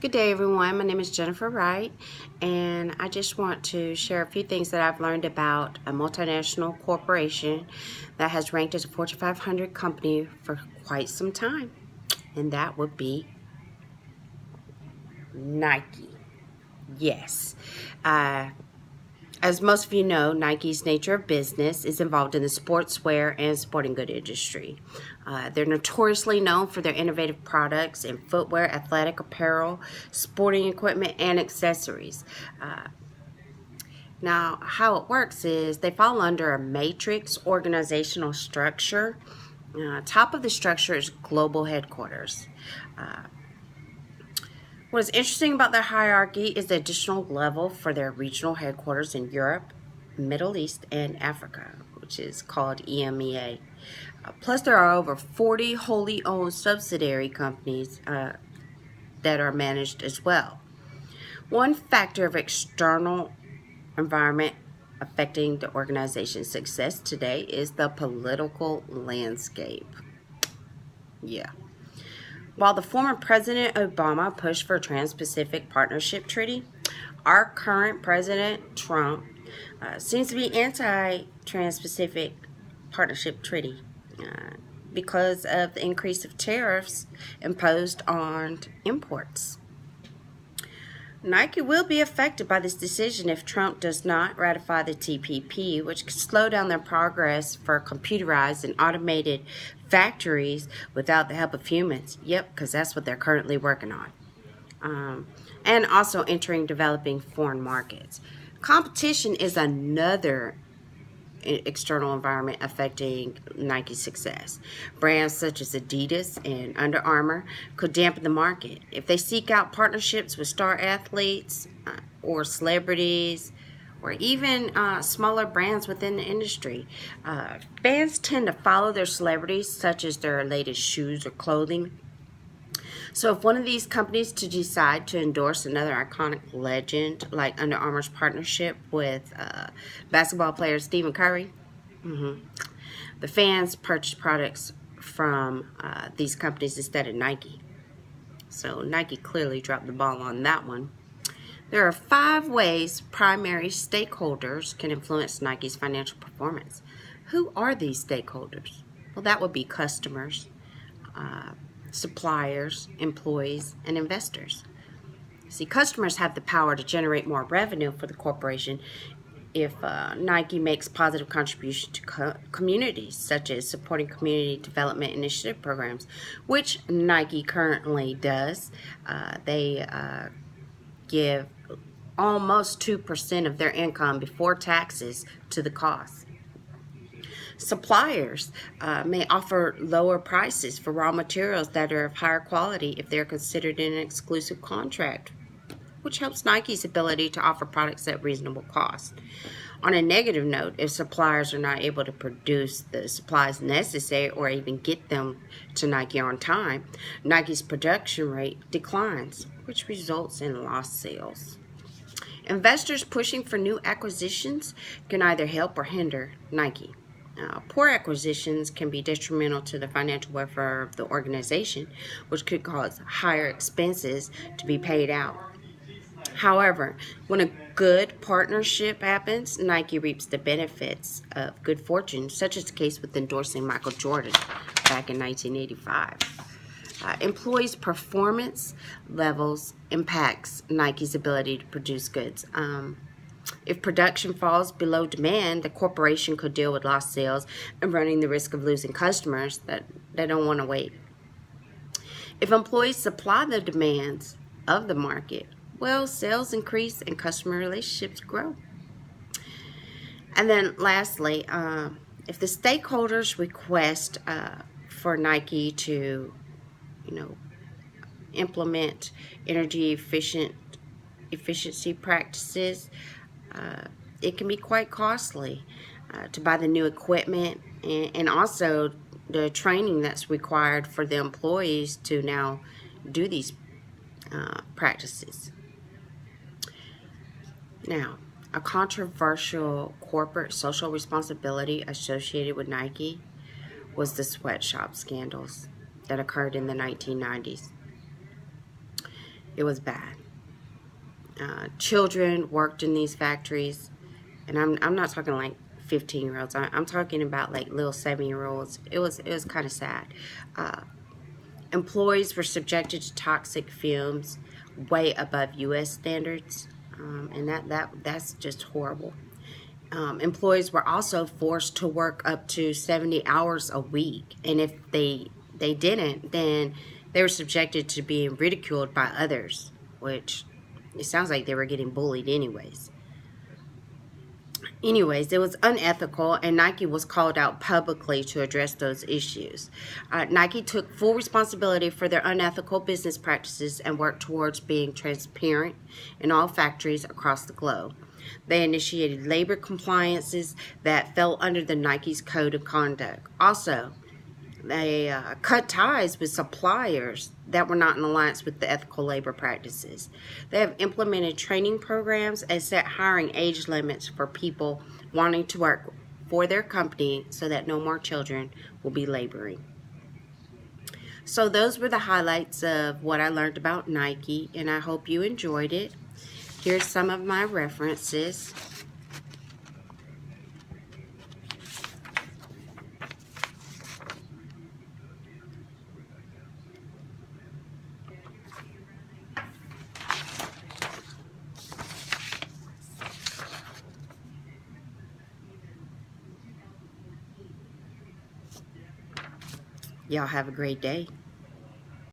Good day, everyone. My name is Jennifer Wright, and I just want to share a few things that I've learned about a multinational corporation that has ranked as a Fortune 500 company for quite some time, and that would be Nike. Yes. Uh, as most of you know, Nike's nature of business is involved in the sportswear and sporting good industry. They're notoriously known for their innovative products in footwear, athletic apparel, sporting equipment, and accessories. Now, how it works is they fall under a matrix organizational structure. Top of the structure is global headquarters. Uh, what is interesting about their hierarchy is the additional level for their regional headquarters in Europe, Middle East, and Africa, which is called EMEA. Plus, there are over 40 wholly owned subsidiary companies that are managed as well. One factor of external environment affecting the organization's success today is the political landscape. Yeah. While the former President Obama pushed for a Trans-Pacific Partnership Treaty, our current President Trump seems to be anti-Trans-Pacific Partnership Treaty because of the increase of tariffs imposed on imports. Nike will be affected by this decision if Trump does not ratify the TPP, which could slow down their progress for computerized and automated factories without the help of humans. Yep, because that's what they're currently working on. And also entering developing foreign markets. Competition is another external environment affecting Nike's success. Brands such as Adidas and Under Armour could dampen the market. If they seek out partnerships with star athletes or celebrities or even smaller brands within the industry, fans tend to follow their celebrities, such as their latest shoes or clothing. So if one of these companies to decide to endorse another iconic legend, like Under Armour's partnership with basketball player Stephen Curry, the fans purchase products from these companies instead of Nike. So Nike clearly dropped the ball on that one. There are 5 ways primary stakeholders can influence Nike's financial performance. Who are these stakeholders? Well, that would be customers, suppliers, employees, and investors. See, customers have the power to generate more revenue for the corporation if Nike makes positive contributions to communities, such as supporting community development initiative programs, which Nike currently does. They give almost 2% of their income before taxes to the cause. Suppliers may offer lower prices for raw materials that are of higher quality if they're considered in an exclusive contract, which helps Nike's ability to offer products at reasonable cost. On a negative note, if suppliers are not able to produce the supplies necessary or even get them to Nike on time, Nike's production rate declines, which results in lost sales. Investors pushing for new acquisitions can either help or hinder Nike. Poor acquisitions can be detrimental to the financial welfare of the organization, which could cause higher expenses to be paid out. However, when a good partnership happens, Nike reaps the benefits of good fortune, such as the case with endorsing Michael Jordan back in 1985. Employees' performance levels impacts Nike's ability to produce goods. If production falls below demand, the corporation could deal with lost sales and running the risk of losing customers that they don't want to wait. If employees supply the demands of the market, well, sales increase and customer relationships grow. And then lastly, if the stakeholders request for Nike to, implement energy efficiency practices, it can be quite costly to buy the new equipment and also the training that's required for the employees to now do these practices. Now, a controversial corporate social responsibility associated with Nike was the sweatshop scandals that occurred in the 1990s. It was bad. Children worked in these factories, and I'm not talking like 15-year-olds. I'm talking about like little 7-year-olds. It was kind of sad. Employees were subjected to toxic fumes way above U.S. standards, and that's just horrible. Employees were also forced to work up to 70 hours a week, and if they didn't, then they were subjected to being ridiculed by others, which it sounds like they were getting bullied anyways. Anyways, it was unethical, and Nike was called out publicly to address those issues. Nike took full responsibility for their unethical business practices and worked towards being transparent in all factories across the globe. They initiated labor compliances that fell under the Nike's code of conduct. Also, they cut ties with suppliers that were not in alliance with the ethical labor practices. They have implemented training programs and set hiring age limits for people wanting to work for their company so that no more children will be laboring. So those were the highlights of what I learned about Nike, and I hope you enjoyed it. Here's some of my references. Y'all have a great day.